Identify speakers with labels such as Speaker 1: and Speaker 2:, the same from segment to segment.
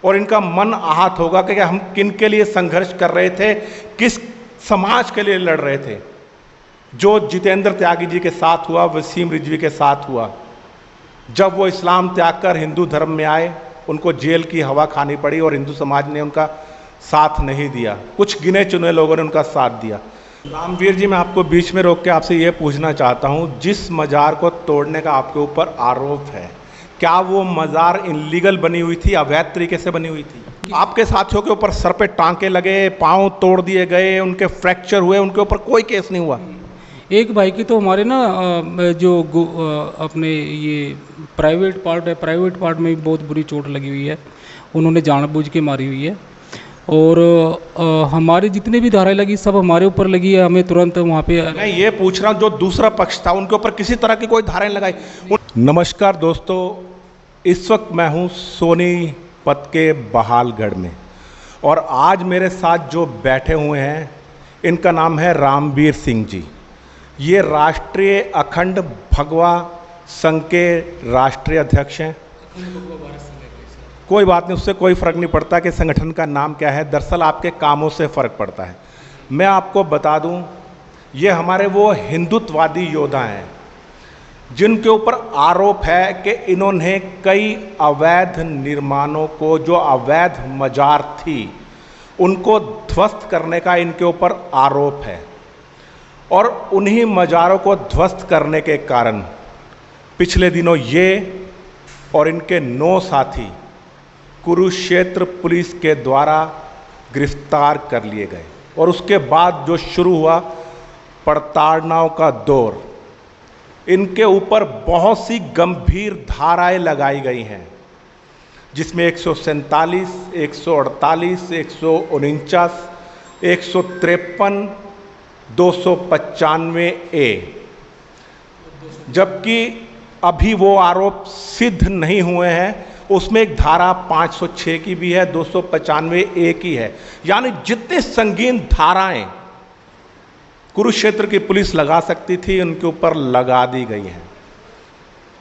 Speaker 1: और इनका मन आहत होगा कि हम किन के लिए संघर्ष कर रहे थे, किस समाज के लिए लड़ रहे थे। जो जितेंद्र त्यागी जी के साथ हुआ, वसीम रिजवी के साथ हुआ, जब वो इस्लाम त्याग कर हिंदू धर्म में आए, उनको जेल की हवा खानी पड़ी और हिंदू समाज ने उनका साथ नहीं दिया, कुछ गिने चुने लोगों ने उनका साथ दिया। रामवीर जी, मैं आपको बीच में रोक के आपसे ये पूछना चाहता हूँ, जिस मज़ार को तोड़ने का आपके ऊपर आरोप है, क्या वो मज़ार इनलीगल बनी हुई थी, अवैध तरीके से बनी हुई थी? आपके साथियों के ऊपर सर पे टांके लगे, पाँव तोड़ दिए गए, उनके फ्रैक्चर हुए, उनके ऊपर कोई केस नहीं हुआ।
Speaker 2: एक भाई की तो हमारे ना अपने ये प्राइवेट पार्ट है, प्राइवेट पार्ट में भी बहुत बुरी चोट लगी हुई है, उन्होंने जानबूझ के मारी हुई है। और हमारे जितने भी धाराएं लगी सब हमारे ऊपर लगी है, हमें तुरंत वहाँ पे।
Speaker 1: मैं ये पूछ रहा हूँ, जो दूसरा पक्ष था उनके ऊपर किसी तरह की कोई धाराएं लगाई? नमस्कार दोस्तों, इस वक्त मैं हूँ सोनीपत के बहालगढ़ में, और आज मेरे साथ जो बैठे हुए हैं इनका नाम है रामवीर सिंह जी। ये राष्ट्रीय अखंड भगवा संघ के राष्ट्रीय अध्यक्ष हैं। कोई बात नहीं, उससे कोई फ़र्क नहीं पड़ता कि संगठन का नाम क्या है, दरअसल आपके कामों से फ़र्क पड़ता है। मैं आपको बता दूं, ये हमारे वो हिंदुत्ववादी योद्धा हैं जिनके ऊपर आरोप है कि इन्होंने कई अवैध निर्माणों को, जो अवैध मजार थी, उनको ध्वस्त करने का इनके ऊपर आरोप है। और उन्हीं मज़ारों को ध्वस्त करने के कारण पिछले दिनों ये और इनके 9 साथी कुरुक्षेत्र पुलिस के द्वारा गिरफ्तार कर लिए गए। और उसके बाद जो शुरू हुआ प्रताड़नाओं का दौर, इनके ऊपर बहुत सी गंभीर धाराएं लगाई गई हैं, जिसमें 147, 148, 149, 153, 295 ए, जबकि अभी वो आरोप सिद्ध नहीं हुए हैं। उसमें एक धारा 506 की भी है, 295 ए की है। यानी जितने संगीन धाराएं कुरुक्षेत्र की पुलिस लगा सकती थी उनके ऊपर लगा दी गई हैं।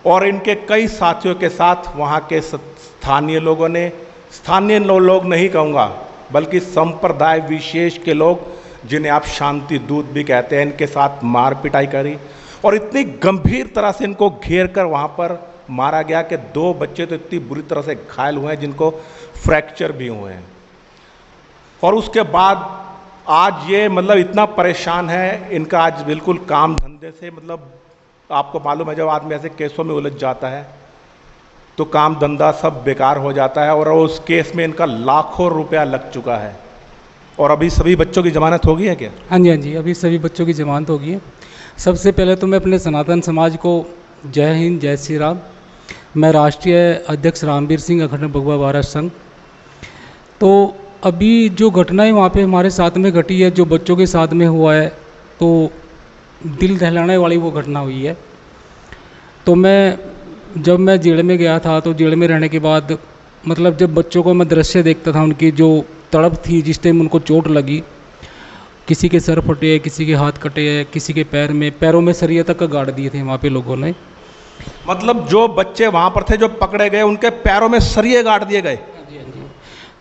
Speaker 1: और इनके कई साथियों के साथ वहाँ के स्थानीय लोगों ने, स्थानीय लोग नहीं कहूँगा बल्कि संप्रदाय विशेष के लोग, जिन्हें आप शांति दूत भी कहते हैं, इनके साथ मार पिटाई करी। और इतनी गंभीर तरह से इनको घेर कर वहाँ पर मारा गया कि 2 बच्चे तो इतनी बुरी तरह से घायल हुए हैं, जिनको फ्रैक्चर भी हुए हैं। और उसके बाद आज ये मतलब इतना परेशान है, इनका आज बिल्कुल काम धंधे से, मतलब आपको मालूम है जब आदमी ऐसे केसों में उलझ जाता है तो काम धंधा सब बेकार हो जाता है। और उस केस में इनका लाखों रुपया लग चुका है। और अभी सभी बच्चों की जमानत हो गई है क्या?
Speaker 2: हाँ जी, हाँ जी, अभी सभी बच्चों की जमानत हो गई है। सबसे पहले तो मैं अपने सनातन समाज को जय हिंद, जय श्री राम। मैं राष्ट्रीय अध्यक्ष रामवीर सिंह, अखंड भगवा भारत संघ। तो अभी जो घटनाएं वहाँ पे हमारे साथ में घटी है, जो बच्चों के साथ में हुआ है, तो दिल दहलाने वाली वो घटना हुई है। तो जब मैं जेल में गया था, तो जेल में रहने के बाद मतलब जब बच्चों को मैं दृश्य देखता था, उनकी जो तड़प थी, जिस टाइम उनको चोट लगी, किसी के सर फटे, किसी के हाथ कटे हैं, किसी के पैरों में सरिया तक का गाड़ दिए थे वहाँ पे लोगों ने।
Speaker 1: मतलब जो बच्चे वहाँ पर थे जो पकड़े गए, उनके पैरों में सरिये गाड़ दिए गए?
Speaker 2: हाँ जी, हाँ जी।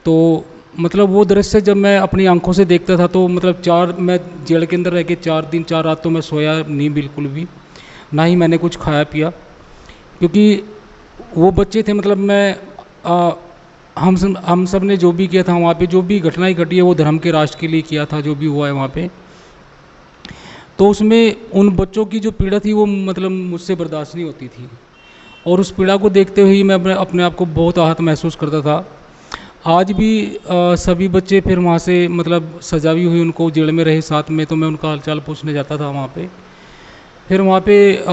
Speaker 2: तो मतलब वो दृश्य जब मैं अपनी आंखों से देखता था, तो मतलब मैं जेल के अंदर रह के 4 दिन 4 रात तो मैं सोया नहीं बिल्कुल भी, ना ही मैंने कुछ खाया पिया, क्योंकि वो बच्चे थे, मतलब हम सब ने जो भी किया था वहाँ पे, जो भी घटनाएं घटी है वो धर्म के राष्ट्र के लिए किया था, जो भी हुआ है वहाँ पे। तो उसमें उन बच्चों की जो पीड़ा थी वो मतलब मुझसे बर्दाश्त नहीं होती थी। और उस पीड़ा को देखते हुए मैं अपने आप को बहुत आहत महसूस करता था। आज भी सभी बच्चे फिर वहाँ से मतलब सजा भी हुई, उनको जेल में रहे साथ में, तो मैं उनका हालचाल पूछने जाता था वहाँ पे। फिर वहाँ पे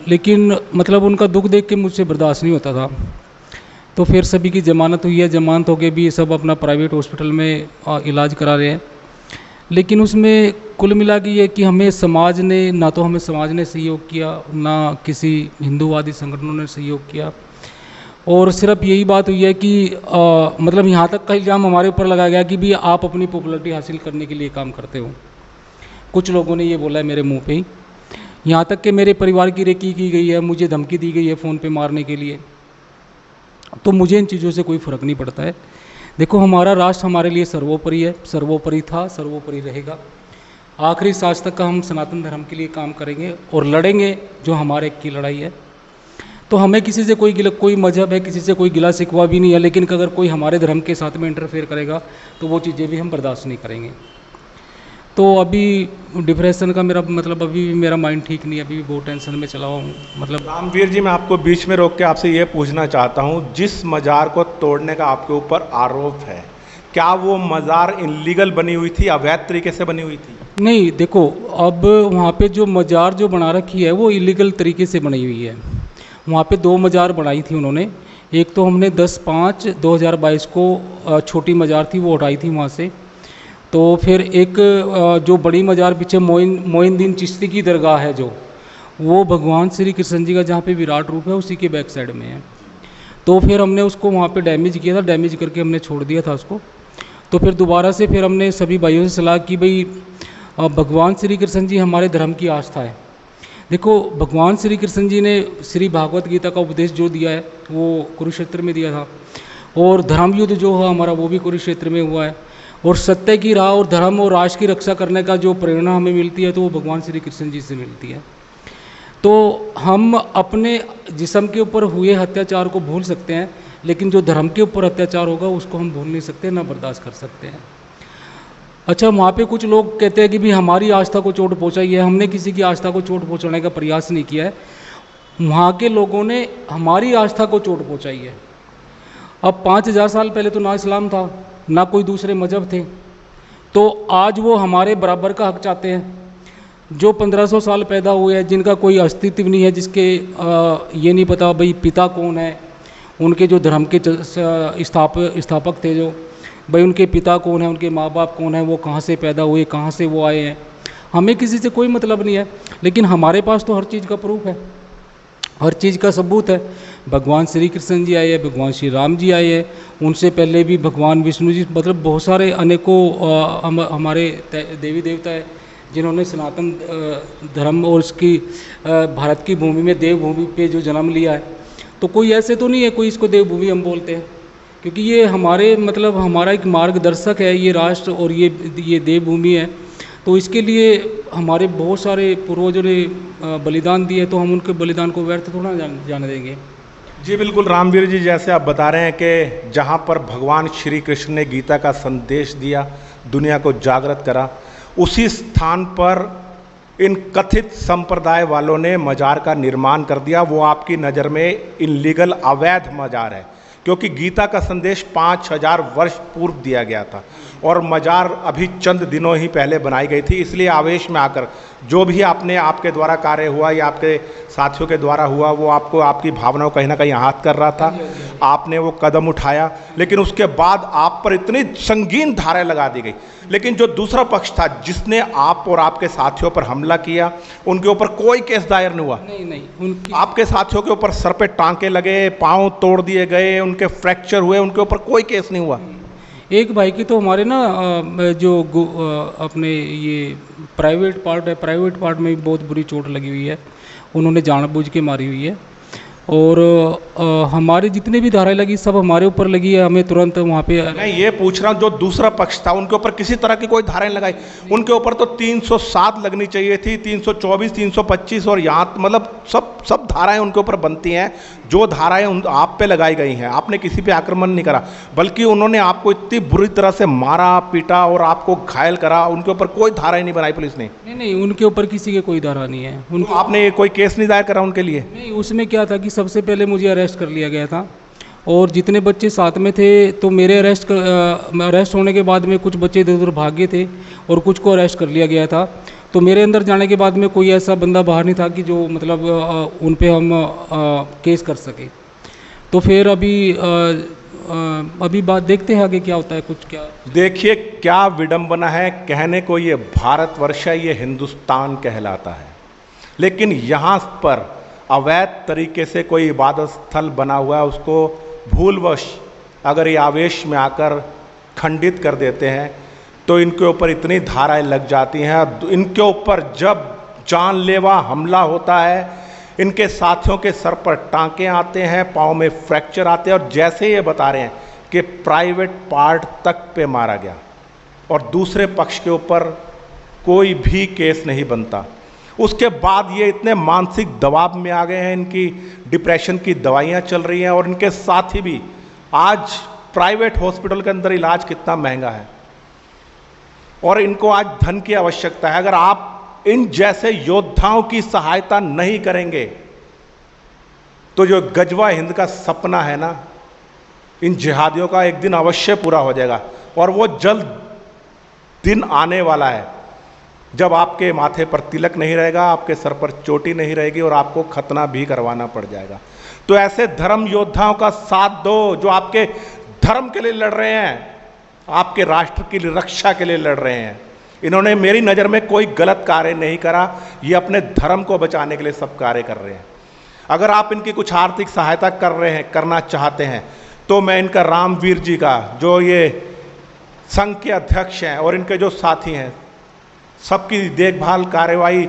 Speaker 2: लेकिन मतलब उनका दुख देख के मुझसे बर्दाश्त नहीं होता था। तो फिर सभी की ज़मानत हुई है, ज़मानत होके भी सब अपना प्राइवेट हॉस्पिटल में इलाज करा रहे हैं। लेकिन उसमें कुल मिला के ये कि हमें समाज ने, ना तो हमें समाज ने सहयोग किया, ना किसी हिंदूवादी संगठनों ने सहयोग किया। और सिर्फ यही बात हुई है कि मतलब यहाँ तक का इल्ज़ाम हमारे ऊपर लगाया गया कि भी आप अपनी पॉपुलैरिटी हासिल करने के लिए काम करते हो। कुछ लोगों ने ये बोला है मेरे मुंह पे ही, यहाँ तक कि मेरे परिवार की रेकी की गई है, मुझे धमकी दी गई है फ़ोन पे मारने के लिए। तो मुझे इन चीज़ों से कोई फ़र्क नहीं पड़ता है। देखो, हमारा राष्ट्र हमारे लिए सर्वोपरि है, सर्वोपरि था, सर्वोपरि रहेगा। आखिरी सांस तक का हम सनातन धर्म के लिए काम करेंगे और लड़ेंगे जो हमारे की लड़ाई है। तो हमें किसी से कोई मजहब है, किसी से कोई गिला शिकवा भी नहीं है, लेकिन अगर कोई हमारे धर्म के साथ में इंटरफेयर करेगा तो वो चीज़ें भी हम बर्दाश्त नहीं करेंगे। तो अभी डिप्रेशन का मेरा मतलब अभी भी मेरा माइंड ठीक नहीं है, अभी भी बहुत टेंशन में चला हुआ हूँ। मतलब
Speaker 1: रामवीर जी, मैं आपको बीच में रोक के आपसे ये पूछना चाहता हूँ, जिस मज़ार को तोड़ने का आपके ऊपर आरोप है, क्या वो मज़ार इलीगल बनी हुई थी, अवैध तरीके से बनी हुई थी?
Speaker 2: नहीं, देखो, अब वहाँ पे जो मज़ार जो बना रखी है वो इलीगल तरीके से बनी हुई है। वहाँ पे 2 मज़ार बनाई थी उन्होंने। एक तो हमने 10/5/2022 को छोटी मज़ार थी वो हटाई थी वहाँ से। तो फिर एक जो बड़ी मज़ार पीछे मोइनुद्दीन चिश्ती की दरगाह है, जो वो भगवान श्री कृष्ण जी का जहाँ पे विराट रूप है उसी के बैक साइड में है। तो फिर हमने उसको वहाँ पे डैमेज किया था, डैमेज करके हमने छोड़ दिया था उसको। तो फिर दोबारा से फिर हमने सभी भाइयों से सलाह की, भाई भगवान श्री कृष्ण जी हमारे धर्म की आस्था है। देखो, भगवान श्री कृष्ण जी ने श्री भागवत गीता का उपदेश जो दिया है वो कुरुक्षेत्र में दिया था, और धर्म युद्ध जो है हमारा वो भी कुरुक्षेत्र में हुआ है। और सत्य की राह और धर्म और राष्ट्र की रक्षा करने का जो प्रेरणा हमें मिलती है तो वो भगवान श्री कृष्ण जी से मिलती है। तो हम अपने जिस्म के ऊपर हुए अत्याचार को भूल सकते हैं, लेकिन जो धर्म के ऊपर अत्याचार होगा उसको हम भूल नहीं सकते, ना बर्दाश्त कर सकते हैं। अच्छा, वहाँ पे कुछ लोग कहते हैं कि भी हमारी आस्था को चोट पहुँचाई है। हमने किसी की आस्था को चोट पहुँचाने का प्रयास नहीं किया है। वहाँ के लोगों ने हमारी आस्था को चोट पहुँचाई है। अब 5000 साल पहले तो ना इस्लाम था, ना कोई दूसरे मजहब थे, तो आज वो हमारे बराबर का हक चाहते हैं। जो 1500 साल पैदा हुए हैं, जिनका कोई अस्तित्व नहीं है, जिसके ये नहीं पता भाई पिता कौन है, उनके जो धर्म के स्थापक थे, जो भाई उनके पिता कौन है, उनके माँ बाप कौन है, वो कहाँ से पैदा हुए, कहाँ से वो आए हैं, हमें किसी से कोई मतलब नहीं है। लेकिन हमारे पास तो हर चीज़ का प्रूफ है, हर चीज़ का सबूत है। भगवान श्री कृष्ण जी आए हैं, भगवान श्री राम जी आए हैं, उनसे पहले भी भगवान विष्णु जी, मतलब बहुत सारे अनेकों हमारे देवी देवता है जिन्होंने सनातन धर्म और उसकी भारत की भूमि में देवभूमि पे जो जन्म लिया है। तो कोई ऐसे तो नहीं है कोई इसको देवभूमि हम बोलते हैं, क्योंकि ये हमारे मतलब हमारा एक मार्गदर्शक है ये राष्ट्र, और ये देवभूमि है। तो इसके लिए हमारे बहुत सारे पूर्वजों ने बलिदान दिए, तो हम उनके बलिदान को व्यर्थ थोड़ा जाने देंगे।
Speaker 1: जी बिल्कुल रामवीर जी, जैसे आप बता रहे हैं कि जहाँ पर भगवान श्री कृष्ण ने गीता का संदेश दिया, दुनिया को जागृत करा, उसी स्थान पर इन कथित संप्रदाय वालों ने मजार का निर्माण कर दिया। वो आपकी नज़र में इलीगल अवैध मजार है, क्योंकि गीता का संदेश 5000 वर्ष पूर्व दिया गया था और मजार अभी चंद दिनों ही पहले बनाई गई थी। इसलिए आवेश में आकर जो भी आपके द्वारा कार्य हुआ या आपके साथियों के द्वारा हुआ, वो आपको आपकी भावनाओं कहीं ना कहीं आहत कर रहा था। आपने वो कदम उठाया, लेकिन उसके बाद आप पर इतनी संगीन धाराएं लगा दी गई। लेकिन जो दूसरा पक्ष था, जिसने आप और आपके साथियों पर हमला किया, उनके ऊपर कोई केस दायर नहीं हुआ।
Speaker 2: नहीं,
Speaker 1: आपके साथियों के ऊपर सर पे टांके लगे, पांव तोड़ दिए गए, उनके फ्रैक्चर हुए, उनके ऊपर कोई केस नहीं हुआ।
Speaker 2: एक भाई की तो हमारे ना अपने ये प्राइवेट पार्ट है, प्राइवेट पार्ट में भी बहुत बुरी चोट लगी हुई है, उन्होंने जानबूझ के मारी हुई है। और हमारे जितने भी धाराएं लगी सब हमारे ऊपर लगी है, हमें तुरंत वहाँ पे।
Speaker 1: मैं ये पूछ रहा हूँ, जो दूसरा पक्ष था उनके ऊपर किसी तरह की कोई धाराएं लगाई? उनके ऊपर तो 307 लगनी चाहिए थी, 324, 325, और यहाँ मतलब सब धाराएं उनके ऊपर बनती हैं। जो धाराएं आप पे लगाई गई हैं, आपने किसी पे आक्रमण नहीं करा, बल्कि उन्होंने आपको इतनी बुरी तरह से मारा पीटा और आपको घायल करा। उनके ऊपर कोई धाराएं नहीं बनाई पुलिस ने?
Speaker 2: नहीं, उनके ऊपर किसी के कोई धारा नहीं है।
Speaker 1: तो आपने कोई केस नहीं दायर करा उनके लिए?
Speaker 2: नहीं, उसमें क्या था कि सबसे पहले मुझे अरेस्ट कर लिया गया था, और जितने बच्चे साथ में थे तो मेरे अरेस्ट होने के बाद में कुछ बच्चे इधर उधर भाग गए थे और कुछ को अरेस्ट कर लिया गया था। तो मेरे अंदर जाने के बाद में कोई ऐसा बंदा बाहर नहीं था कि जो मतलब उन पे हम केस कर सके। तो फिर अभी बात देखते हैं आगे क्या होता है। कुछ क्या
Speaker 1: देखिए, क्या विडंबना है, कहने को ये भारतवर्ष है, ये हिंदुस्तान कहलाता है, लेकिन यहाँ पर अवैध तरीके से कोई इबादत स्थल बना हुआ है, उसको भूलवश अगर ये आवेश में आकर खंडित कर देते हैं तो इनके ऊपर इतनी धाराएं लग जाती हैं। इनके ऊपर जब जानलेवा हमला होता है इनके साथियों के सर पर टांके आते हैं, पाँव में फ्रैक्चर आते हैं, और जैसे ये बता रहे हैं कि प्राइवेट पार्ट तक पे मारा गया और दूसरे पक्ष के ऊपर कोई भी केस नहीं बनता। उसके बाद ये इतने मानसिक दबाव में आ गए हैं, इनकी डिप्रेशन की दवाइयाँ चल रही हैं, और इनके साथ ही भी आज प्राइवेट हॉस्पिटल के अंदर इलाज कितना महंगा है और इनको आज धन की आवश्यकता है। अगर आप इन जैसे योद्धाओं की सहायता नहीं करेंगे तो जो गजवा हिंद का सपना है ना, इन जिहादियों का एक दिन अवश्य पूरा हो जाएगा, और वो जल्द दिन आने वाला है जब आपके माथे पर तिलक नहीं रहेगा, आपके सर पर चोटी नहीं रहेगी और आपको खतना भी करवाना पड़ जाएगा। तो ऐसे धर्म योद्धाओं का साथ दो जो आपके धर्म के लिए लड़ रहे हैं, आपके राष्ट्र की रक्षा के लिए लड़ रहे हैं। इन्होंने मेरी नज़र में कोई गलत कार्य नहीं करा, ये अपने धर्म को बचाने के लिए सब कार्य कर रहे हैं। अगर आप इनकी कुछ आर्थिक सहायता कर रहे हैं, करना चाहते हैं, तो मैं इनका रामवीर जी का, जो ये संघ के अध्यक्ष हैं और इनके जो साथी हैं, सबकी देखभाल कार्रवाई,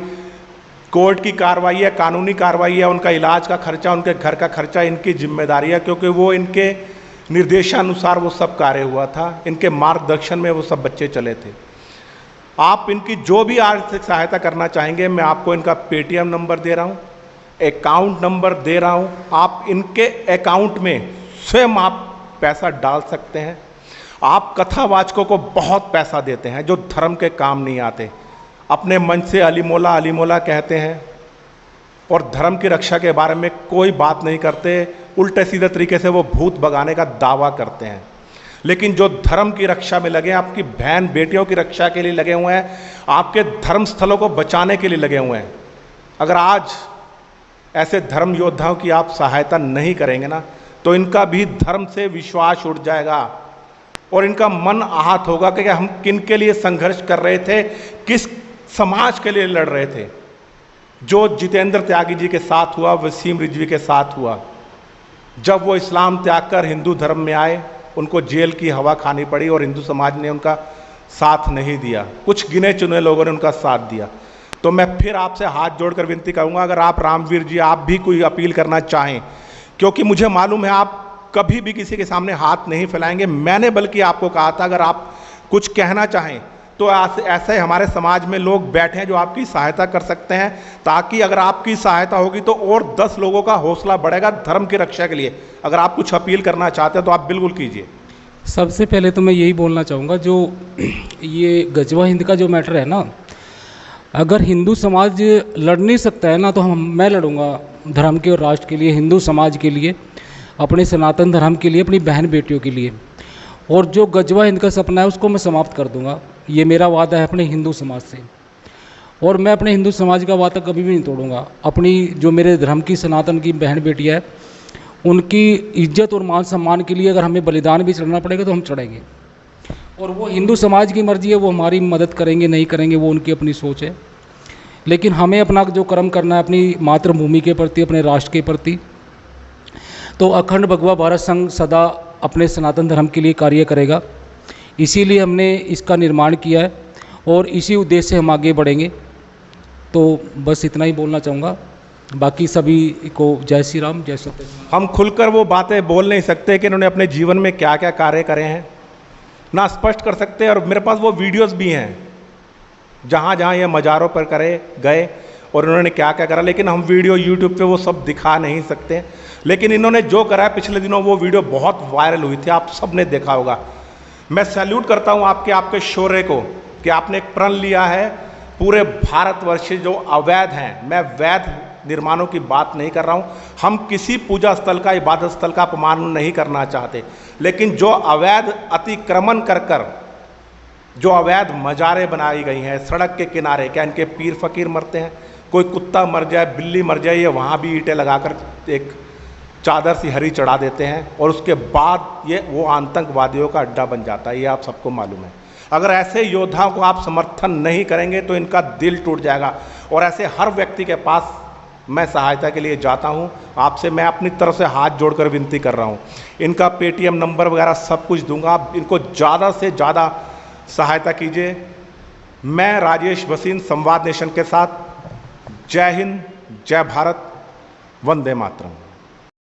Speaker 1: कोर्ट की कार्रवाई है, कानूनी कार्रवाई है, उनका इलाज का खर्चा, उनके घर का खर्चा इनकी जिम्मेदारी है, क्योंकि वो इनके निर्देशानुसार वो सब कार्य हुआ था, इनके मार्गदर्शन में वो सब बच्चे चले थे। आप इनकी जो भी आर्थिक सहायता करना चाहेंगे, मैं आपको इनका पेटीएम नंबर दे रहा हूँ, अकाउंट नंबर दे रहा हूँ। आप इनके अकाउंट में स्वयं आप पैसा डाल सकते हैं। आप कथावाचकों को बहुत पैसा देते हैं जो धर्म के काम नहीं आते, अपने मन से अली मौला कहते हैं और धर्म की रक्षा के बारे में कोई बात नहीं करते, उल्टे सीधे तरीके से वो भूत भगाने का दावा करते हैं। लेकिन जो धर्म की रक्षा में लगे, आपकी बहन बेटियों की रक्षा के लिए लगे हुए हैं, आपके धर्म स्थलों को बचाने के लिए लगे हुए हैं, अगर आज ऐसे धर्म योद्धाओं की आप सहायता नहीं करेंगे ना, तो इनका भी धर्म से विश्वास उठ जाएगा और इनका मन आहत होगा कि हम किन के लिए संघर्ष कर रहे थे, किस समाज के लिए लड़ रहे थे। जो जितेंद्र त्यागी जी के साथ हुआ, वसीम रिजवी के साथ हुआ, जब वो इस्लाम त्याग कर हिंदू धर्म में आए, उनको जेल की हवा खानी पड़ी और हिंदू समाज ने उनका साथ नहीं दिया, कुछ गिने चुने लोगों ने उनका साथ दिया। तो मैं फिर आपसे हाथ जोड़कर विनती करूंगा, अगर आप रामवीर जी आप भी कोई अपील करना चाहें, क्योंकि मुझे मालूम है आप कभी भी किसी के सामने हाथ नहीं फैलाएंगे, मैंने बल्कि आपको कहा था अगर आप कुछ कहना चाहें तो ऐसे हमारे समाज में लोग बैठे हैं जो आपकी सहायता कर सकते हैं, ताकि अगर आपकी सहायता होगी तो और 10 लोगों का हौसला बढ़ेगा धर्म की रक्षा के लिए। अगर आप कुछ अपील करना चाहते हैं तो आप बिल्कुल कीजिए।
Speaker 2: सबसे पहले तो मैं यही बोलना चाहूँगा, जो ये गजवा हिंद का जो मैटर है ना, अगर हिंदू समाज लड़ नहीं सकता है ना, तो मैं लड़ूंगा धर्म के और राष्ट्र के लिए, हिंदू समाज के लिए, अपने सनातन धर्म के लिए, अपनी बहन बेटियों के लिए। और जो गजवा हिंद का सपना है उसको मैं समाप्त कर दूंगा, ये मेरा वादा है अपने हिंदू समाज से। और मैं अपने हिंदू समाज का वादा कभी भी नहीं तोड़ूंगा। अपनी जो मेरे धर्म की सनातन की बहन बेटी है, उनकी इज्जत और मान सम्मान के लिए अगर हमें बलिदान भी चढ़ना पड़ेगा तो हम चढ़ेंगे। और वो हिंदू समाज की मर्जी है, वो हमारी मदद करेंगे नहीं करेंगे वो उनकी अपनी सोच है, लेकिन हमें अपना जो कर्म करना है अपनी मातृभूमि के प्रति, अपने राष्ट्र के प्रति। तो अखंड भगवा भारत संघ सदा अपने सनातन धर्म के लिए कार्य करेगा, इसीलिए हमने इसका निर्माण किया है और इसी उद्देश्य से हम आगे बढ़ेंगे। तो बस इतना ही बोलना चाहूँगा, बाकी सभी को जय श्री राम, जय सत्य।
Speaker 1: हम खुलकर वो बातें बोल नहीं सकते कि इन्होंने अपने जीवन में क्या क्या कार्य करे हैं, ना स्पष्ट कर सकते। और मेरे पास वो वीडियोस भी हैं जहाँ जहाँ ये मज़ारों पर करे गए और इन्होंने क्या क्या करा, लेकिन हम वीडियो यूट्यूब पे वो सब दिखा नहीं सकते। लेकिन इन्होंने जो करा है पिछले दिनों, वो वीडियो बहुत वायरल हुई थी, आप सब ने देखा होगा। मैं सैल्यूट करता हूँ आपके शौर्य को कि आपने एक प्रण लिया है पूरे भारतवर्ष जो अवैध हैं, मैं वैध निर्माणों की बात नहीं कर रहा हूँ, हम किसी पूजा स्थल का, इबादत स्थल का अपमान नहीं करना चाहते, लेकिन जो अवैध अतिक्रमण कर जो अवैध मज़ारें बनाई गई हैं सड़क के किनारे, क्या इनके पीर फकीर मरते हैं? कोई कुत्ता मर जाए, बिल्ली मर जाए, ये वहाँ भी ईंटें लगाकर एक चादर सी हरी चढ़ा देते हैं और उसके बाद ये वो आतंकवादियों का अड्डा बन जाता है, ये आप सबको मालूम है। अगर ऐसे योद्धाओं को आप समर्थन नहीं करेंगे तो इनका दिल टूट जाएगा। और ऐसे हर व्यक्ति के पास मैं सहायता के लिए जाता हूं, आपसे मैं अपनी तरफ से हाथ जोड़कर विनती कर रहा हूं। इनका पेटीएम नंबर वगैरह सब कुछ दूंगा, आप इनको ज़्यादा से ज़्यादा सहायता कीजिए। मैं राजेश भसीन, संवाद नेशन के साथ। जय हिंद, जय भारत, वंदे मातरम।